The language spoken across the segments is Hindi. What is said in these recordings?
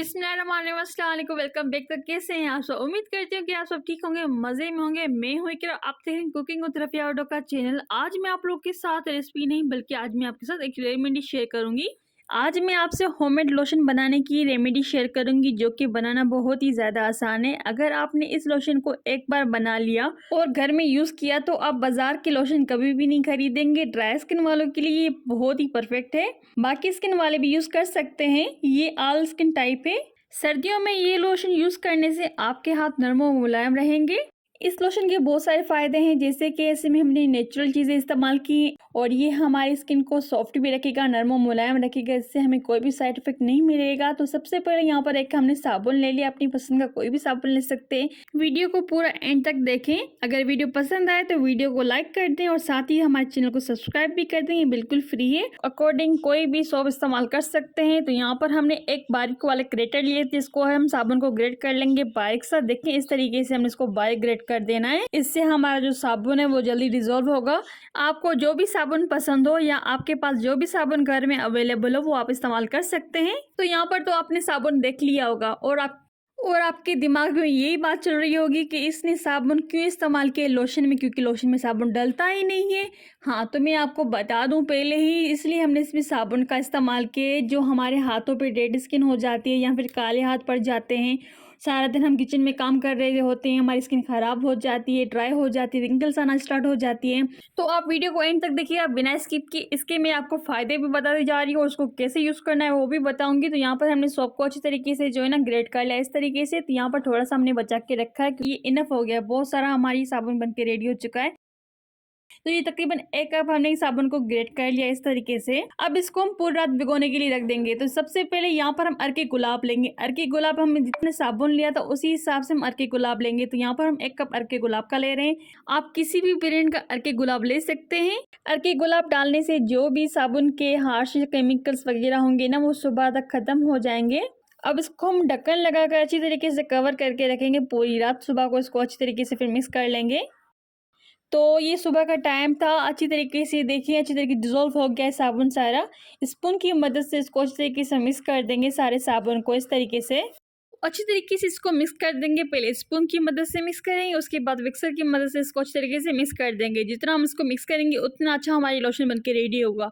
बिस्मिल्लाहिर्रहमानिर्रहीम, अस्सलाम वालेकुम, वेलकम बैक। तो कैसे हैं आप सब? उम्मीद करती हूँ कि आप सब ठीक होंगे, मज़े में होंगे। मैं हूँ इकरा, आप देख रहे हैं कुकिंग विद रफ़िया ऑडो का चैनल। आज मैं आप लोग के साथ रेसिपी नहीं बल्कि आज मैं आपके साथ एक रेमेडी शेयर करूँगी। आज मैं आपसे होममेड लोशन बनाने की रेमेडी शेयर करूंगी जो कि बनाना बहुत ही ज़्यादा आसान है। अगर आपने इस लोशन को एक बार बना लिया और घर में यूज़ किया तो आप बाज़ार के लोशन कभी भी नहीं खरीदेंगे। ड्राई स्किन वालों के लिए ये बहुत ही परफेक्ट है, बाकी स्किन वाले भी यूज़ कर सकते हैं। ये ऑल स्किन टाइप है। सर्दियों में ये लोशन यूज़ करने से आपके हाथ नरम और मुलायम रहेंगे। इस लोशन के बहुत सारे फ़ायदे हैं, जैसे कि ऐसे में हमने नेचुरल चीज़ें इस्तेमाल की और ये हमारी स्किन को सॉफ्ट भी रखेगा, नरम और मुलायम रखेगा। इससे हमें कोई भी साइड इफेक्ट नहीं मिलेगा। तो सबसे पहले यहाँ पर एक हमने साबुन ले लिया, अपनी पसंद का कोई भी साबुन ले सकते हैं। वीडियो को पूरा एंड तक देखें। अगर वीडियो पसंद आए तो वीडियो को लाइक कर दें और साथ ही हमारे चैनल को सब्सक्राइब भी कर दें। ये बिल्कुल फ्री है। अकॉर्डिंग कोई भी सोप इस्तेमाल कर सकते हैं। तो यहाँ पर हमने एक बारीक वाले ग्रेटर लिए थे, इसको हम साबुन को ग्रेट कर लेंगे बारीक सा। देखें इस तरीके से हमने इसको बारीक ग्रेट कर देना है। इससे हमारा जो साबुन है वो जल्दी डिजोल्व होगा। आपको जो भी साबुन पसंद हो या आपके पास जो भी साबुन घर में अवेलेबल हो वो आप इस्तेमाल कर सकते हैं। तो यहाँ पर तो आपने साबुन देख लिया होगा और आपके दिमाग में यही बात चल रही होगी कि इसने साबुन क्यों इस्तेमाल किया लोशन में, क्योंकि लोशन में साबुन डलता ही नहीं है। हाँ, तो मैं आपको बता दूं पहले ही, इसलिए हमने इसमें साबुन का इस्तेमाल किया जो हमारे हाथों पे डेड स्किन हो जाती है या फिर काले हाथ पड़ जाते हैं। सारा दिन हम किचन में काम कर रहे होते हैं, हमारी स्किन ख़राब हो जाती है, ड्राई हो जाती है, रिंकल्स आना स्टार्ट हो जाती है। तो आप वीडियो को एंड तक देखिए, आप बिना स्किप किए। इसके मैं आपको फ़ायदे भी बताती जा रही हूँ और उसको कैसे यूज़ करना है वो भी बताऊंगी। तो यहाँ पर हमने सोप को अच्छी तरीके से जो है ना ग्रेट कर लिया इस तरीके से। तो यहाँ पर थोड़ा सा हमने बचा के रखा है कि ये इनफ हो गया, बहुत सारा हमारी साबुन बन के रेडी हो चुका है। तो ये तकरीबन 1 कप हमने इस साबुन को ग्रेट कर लिया इस तरीके से। अब इसको हम पूरी रात भिगोने के लिए रख देंगे। तो सबसे पहले यहाँ पर हम अर्के गुलाब लेंगे। अर्के गुलाब हमने जितने साबुन लिया था उसी हिसाब से हम अर्के गुलाब लेंगे। तो यहाँ पर हम 1 कप अर्के गुलाब का ले रहे हैं। आप किसी भी ब्रांड का अर्के गुलाब ले सकते हैं। अर्के गुलाब डालने से जो भी साबुन के हार्श केमिकल्स वगैरह होंगे ना वो सुबह तक खत्म हो जाएंगे। अब इसको हम ढक्कन लगाकर अच्छी तरीके से कवर करके रखेंगे पूरी रात। सुबह को इसको अच्छी तरीके से फिर मिक्स कर लेंगे। तो ये सुबह का टाइम था, अच्छी तरीके से देखिए अच्छी तरीके डिज़ोल्व हो गया है साबुन सारा। स्पून की मदद से इसको अच्छी तरीके से मिक्स कर देंगे सारे साबुन को इस तरीके से। अच्छी तरीके से इसको मिक्स कर देंगे। पहले स्पून की मदद से मिक्स करेंगे, उसके बाद मिक्सर की मदद से इसको अच्छी तरीके से मिक्स कर देंगे। जितना हम इसको मिक्स करेंगे उतना अच्छा हमारी लोशन बनके रेडी होगा।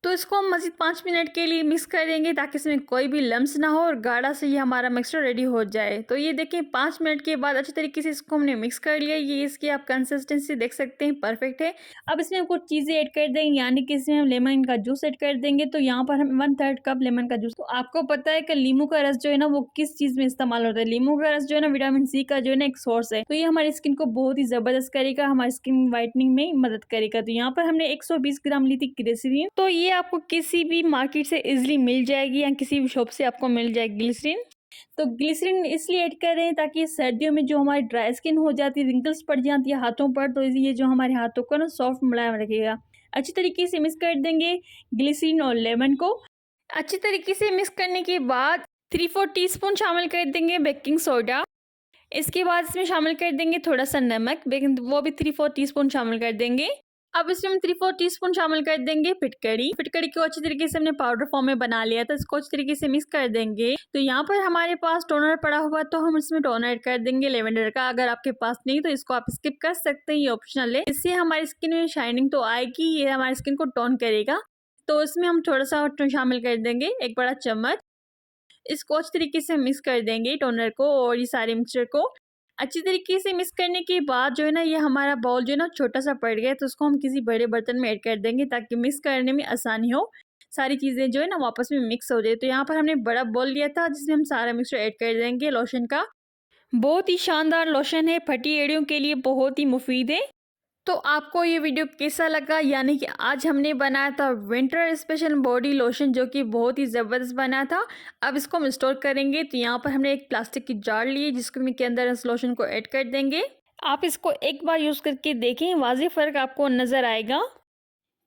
तो इसको हम मज़ीद 5 मिनट के लिए मिक्स कर देंगे ताकि इसमें कोई भी लम्स ना हो और गाढ़ा से ये हमारा मिक्सचर रेडी हो जाए। तो ये देखें 5 मिनट के बाद अच्छी तरीके से इसको हमने मिक्स कर लिया। ये इसकी आप कंसिस्टेंसी देख सकते हैं, परफेक्ट है। अब इसमें कुछ चीज़ें ऐड कर देंगे, यानी कि इसमें हम लेमन का जूस ऐड कर देंगे। तो यहाँ पर हम 1/3 कप लेमन का जूस। तो आपको पता है कि नींबू का रस जो है ना वो किस चीज़ में इस्तेमाल होता है। नींबू का रस जो है ना विटामिन सी का जो है ना एक सोर्स है। तो ये हमारी स्किन को बहुत ही ज़बरदस्त करेगा, हमारी स्किन वाइटनिंग में मदद करेगा। तो यहाँ पर हमने 120 ग्राम ली थी ग्लिसरीन। तो ये आपको किसी भी मार्केट से इजीली मिल जाएगी या किसी भी शॉप से आपको मिल जाएगी ग्लिसरीन। तो ग्लिसरीन इसलिए ऐड कर रहे हैं ताकि सर्दियों में जो हमारी ड्राई स्किन हो जाती है, रिंकल्स पड़ जाती है हाथों पर, तो ये जो हमारे हाथों को ना सॉफ्ट मुलायम रखेगा। अच्छी तरीके से मिक्स कर देंगे ग्लिसरीन और लेमन को। अच्छी तरीके से मिक्स करने के बाद 3-4 टीस्पून शामिल कर देंगे बेकिंग सोडा। इसके बाद इसमें शामिल कर देंगे थोड़ा सा नमक, बेकिंग वो भी 3-4 टीस्पून शामिल कर देंगे। अब इसमें हम 3-4 टीस्पून शामिल कर देंगे फिटकरी। फिटकरी को अच्छी तरीके से हमने पाउडर फॉर्म में बना लिया था, इसको अच्छी तरीके से मिक्स कर देंगे। तो यहाँ पर हमारे पास टोनर पड़ा हुआ तो हम इसमें टोनर ऐड कर देंगे लेवेंडर का। अगर आपके पास नहीं तो इसको आप स्किप कर सकते हैं, ये ऑप्शनल है। इससे हमारी स्किन में शाइनिंग तो आएगी, ये हमारी स्किन को टोन करेगा। तो इसमें हम थोड़ा सा शामिल कर देंगे, 1 बड़ा चम्मच। इसको अच्छी तरीके से मिक्स कर देंगे टोनर को और ये सारे मिक्सचर को। अच्छी तरीके से मिक्स करने के बाद जो है ना ये हमारा बाउल जो है ना छोटा सा पड़ गया, तो उसको हम किसी बड़े बर्तन में ऐड कर देंगे ताकि मिक्स करने में आसानी हो, सारी चीज़ें जो है ना वापस में मिक्स हो जाए। तो यहाँ पर हमने बड़ा बाउल लिया था जिसमें हम सारा मिक्सचर ऐड कर देंगे लोशन का। बहुत ही शानदार लोशन है, फटी एड़ियों के लिए बहुत ही मुफीद है। तो आपको ये वीडियो कैसा लगा? यानी कि आज हमने बनाया था विंटर स्पेशल बॉडी लोशन जो कि बहुत ही ज़बरदस्त बना था। अब इसको हम स्टोर करेंगे। तो यहाँ पर हमने एक प्लास्टिक की जार ली जिसको के अंदर इस लोशन को ऐड कर देंगे। आप इसको एक बार यूज़ करके देखें, वाज़ेह फ़र्क आपको नज़र आएगा।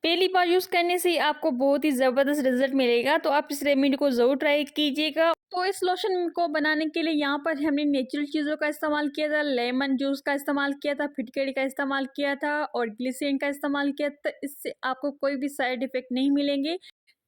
पहली बार यूज़ करने से आपको बहुत ही ज़बरदस्त रिजल्ट मिलेगा। तो आप इस रेमेडी को ज़रूर ट्राई कीजिएगा। तो इस लोशन को बनाने के लिए यहाँ पर हमने नेचुरल चीज़ों का इस्तेमाल किया था, लेमन जूस का इस्तेमाल किया था, फिटकरी का इस्तेमाल किया था और ग्लिसरीन का इस्तेमाल किया था। इससे आपको कोई भी साइड इफ़ेक्ट नहीं मिलेंगे।